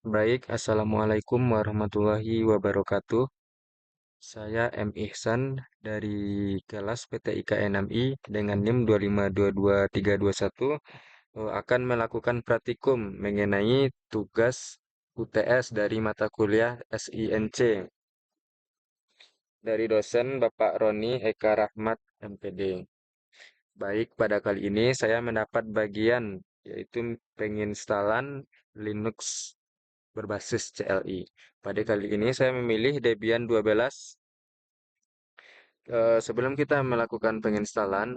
Baik, Assalamualaikum warahmatullahi wabarakatuh. Saya M. Ihsan dari kelas PTIK 6I dengan NIM 2522321 akan melakukan praktikum mengenai tugas UTS dari mata kuliah SINC dari dosen Bapak Roni Eka Rahmat MPD. Baik, pada kali ini saya mendapat bagian yaitu penginstalan Linux berbasis CLI. Pada kali ini saya memilih Debian 12. Sebelum kita melakukan penginstalan,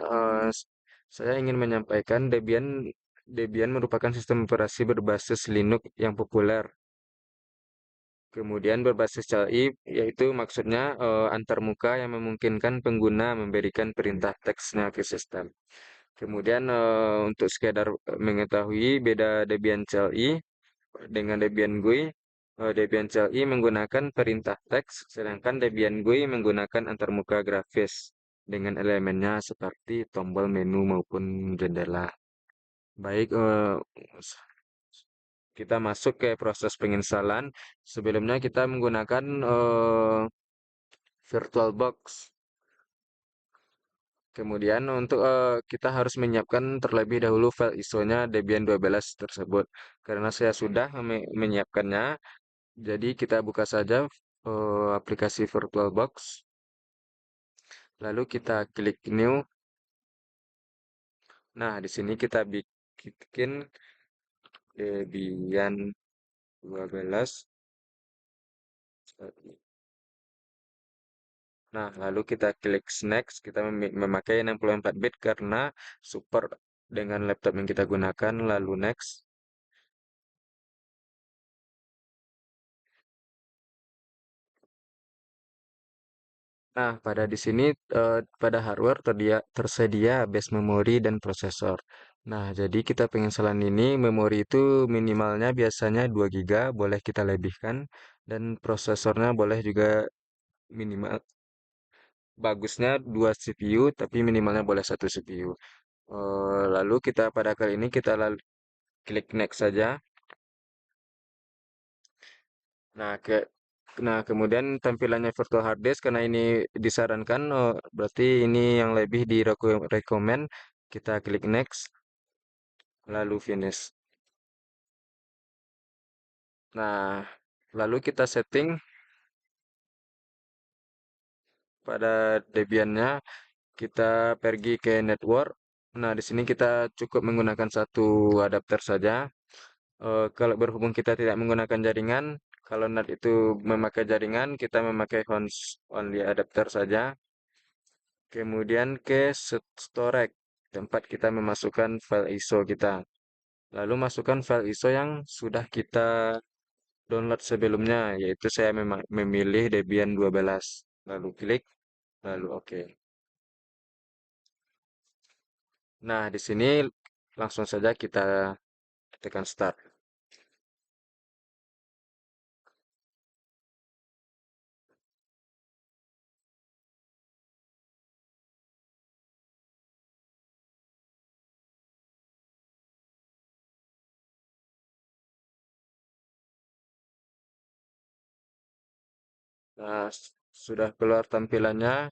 saya ingin menyampaikan Debian merupakan sistem operasi berbasis Linux yang populer. Kemudian berbasis CLI, yaitu maksudnya antarmuka yang memungkinkan pengguna memberikan perintah teksnya ke sistem. Kemudian untuk sekedar mengetahui beda Debian CLI dengan Debian GUI, Debian CLI menggunakan perintah teks, sedangkan Debian GUI menggunakan antarmuka grafis dengan elemennya seperti tombol menu maupun jendela. Baik, kita masuk ke proses penginstalan. Sebelumnya kita menggunakan VirtualBox. Kemudian untuk kita harus menyiapkan terlebih dahulu file ISO-nya Debian 12 tersebut. Karena saya sudah menyiapkannya, jadi kita buka saja aplikasi VirtualBox, lalu kita klik New. Nah, di sini kita bikin Debian 12. Nah, lalu kita klik Next. Kita memakai 64 bit karena support dengan laptop yang kita gunakan. Lalu Next. Nah, pada di sini pada hardware tersedia base memory dan prosesor. Nah, jadi kita penginstalan ini memori itu minimalnya biasanya 2 giga, boleh kita lebihkan dan prosesornya boleh juga minimal bagusnya 2 CPU tapi minimalnya boleh 1 CPU. Lalu kita pada kali ini kita klik next saja. Nah, kemudian tampilannya virtual hard disk karena ini disarankan, berarti ini yang lebih direkomend. Kita klik next, lalu finish. Nah, lalu kita setting pada Debian-nya, kita pergi ke network. Nah, di sini kita cukup menggunakan satu adapter saja. Kalau berhubung kita tidak menggunakan jaringan, kalau NAT itu memakai jaringan, kita memakai host only adapter saja. Kemudian ke storage, tempat kita memasukkan file ISO kita. Lalu masukkan file ISO yang sudah kita download sebelumnya, yaitu saya memilih Debian 12. Lalu klik, lalu oke. Nah, di sini langsung saja kita tekan start. Nah, sudah keluar tampilannya,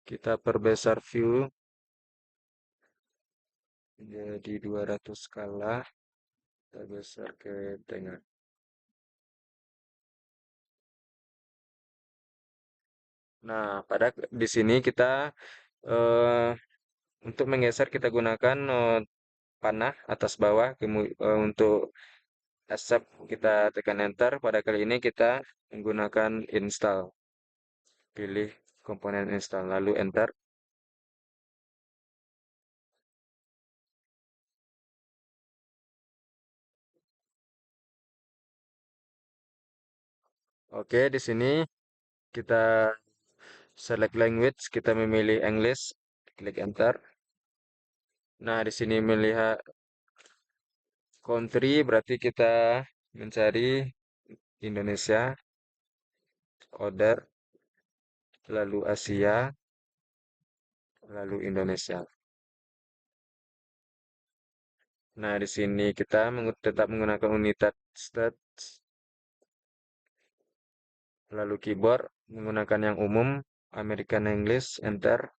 kita perbesar view jadi 200 skala, kita besar ke tengah. Nah, di sini kita eh, untuk menggeser kita gunakan panah atas bawah. Untuk accept kita tekan enter. Pada kali ini kita menggunakan install. Pilih komponen install lalu enter. Oke, di sini kita select language, kita memilih English, klik enter. Nah, di sini melihat country berarti kita mencari Indonesia, order, lalu Asia, lalu Indonesia. Nah, di sini kita tetap menggunakan Stats, lalu keyboard menggunakan yang umum, American English, enter.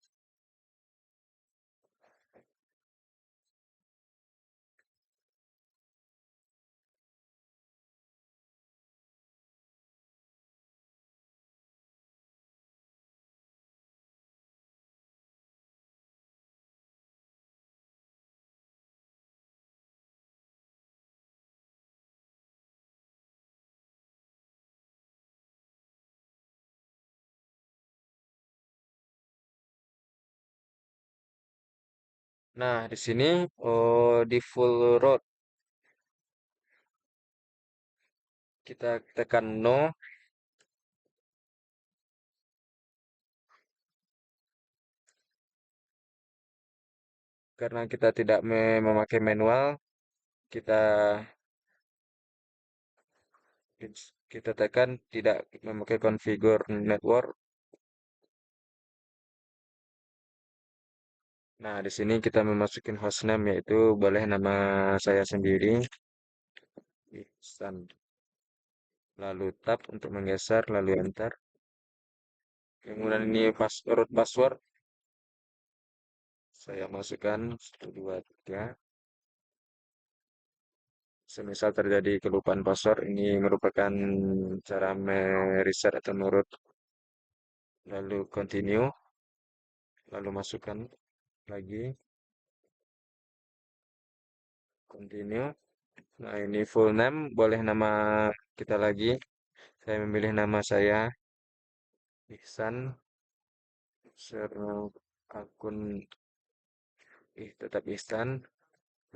Nah, di sini di full root kita tekan no karena kita tidak memakai manual. Kita kita tekan tidak memakai configure network. Nah, di sini kita memasukin hostname yaitu boleh nama saya sendiri, Ihsan. Lalu tab untuk menggeser, lalu enter. Kemudian ini password saya masukkan 123. Semisal terjadi kelupaan password, ini merupakan cara mereset atau menurut. Lalu continue, lalu masukkan lagi, continue. Nah, ini full name, boleh nama kita lagi. Saya memilih nama saya, Ihsan. Share akun tetap Ihsan.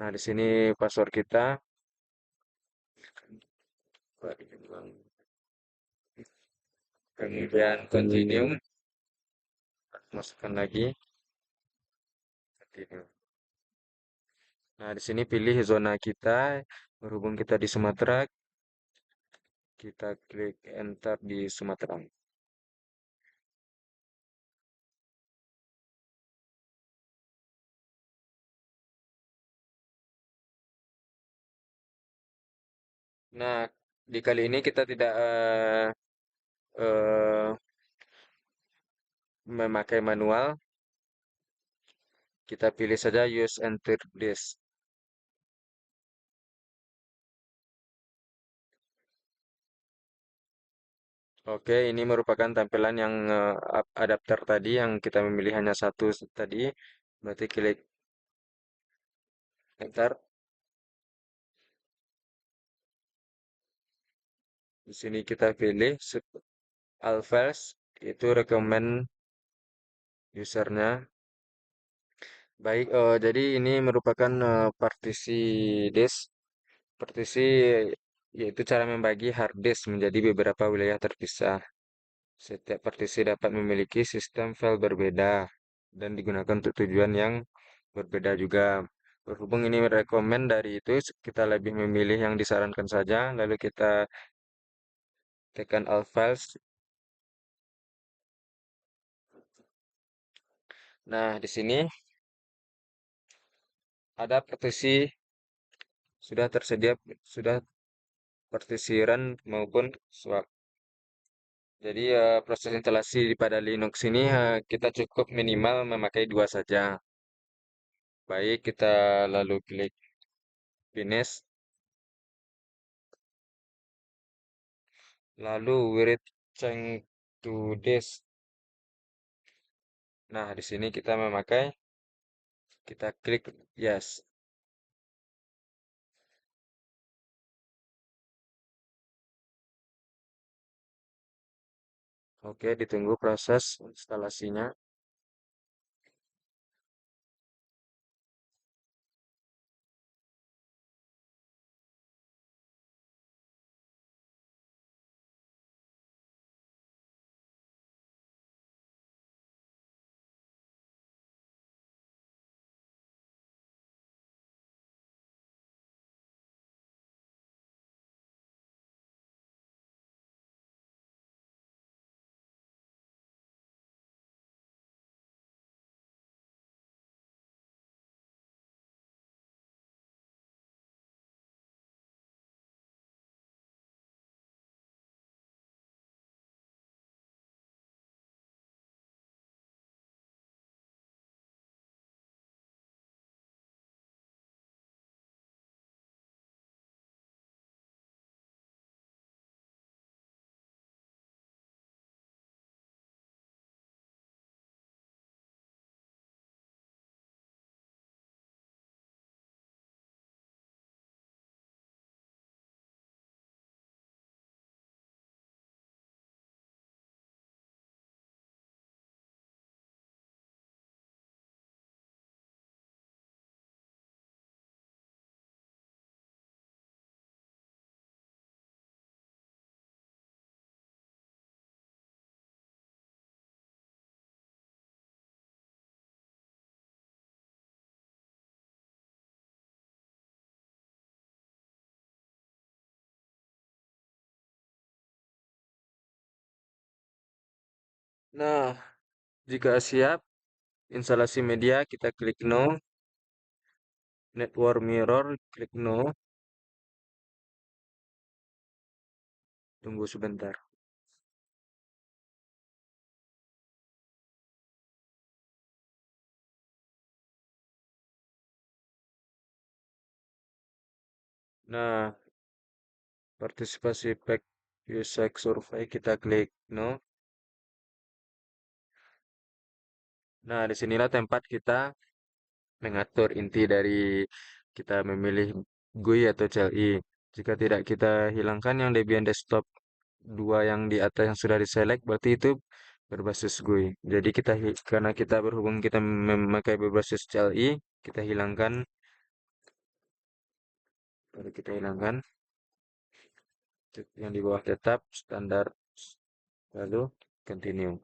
Nah, di sini password kita. Kemudian continue, masukkan lagi, continue. Nah, di sini pilih zona kita, berhubung kita di Sumatera, kita klik enter di Sumatera. Nah, di kali ini kita tidak eh, memakai manual, kita pilih saja use enter this. Oke, ini merupakan tampilan yang adapter tadi yang kita memilih hanya satu tadi. Berarti klik enter. Di sini kita pilih all files, itu recommend usernya. Baik, jadi ini merupakan partisi disk. Partisi yaitu cara membagi hard disk menjadi beberapa wilayah terpisah. Setiap partisi dapat memiliki sistem file berbeda dan digunakan untuk tujuan yang berbeda juga. Berhubung ini rekomend dari itu, kita lebih memilih yang disarankan saja, lalu kita tekan all files. Nah, di sini ada partisi sudah tersedia, sudah partisi run maupun swap. Jadi proses instalasi pada Linux ini kita cukup minimal memakai dua saja. Baik, kita lalu klik finish. Lalu we change to this. Nah, di sini kita memakai, kita klik yes. Oke, ditunggu proses instalasinya. Nah, jika siap instalasi media, kita klik no, network mirror, klik no, tunggu sebentar. Nah, partisipasi pack user survei, kita klik no. Nah, disinilah tempat kita mengatur inti dari kita memilih GUI atau CLI. Jika tidak kita hilangkan yang Debian desktop dua yang di atas yang sudah diselect, berarti itu berbasis GUI. Jadi karena kita berhubung kita memakai berbasis CLI, kita hilangkan, baru kita hilangkan yang di bawah tetap standar, lalu continue.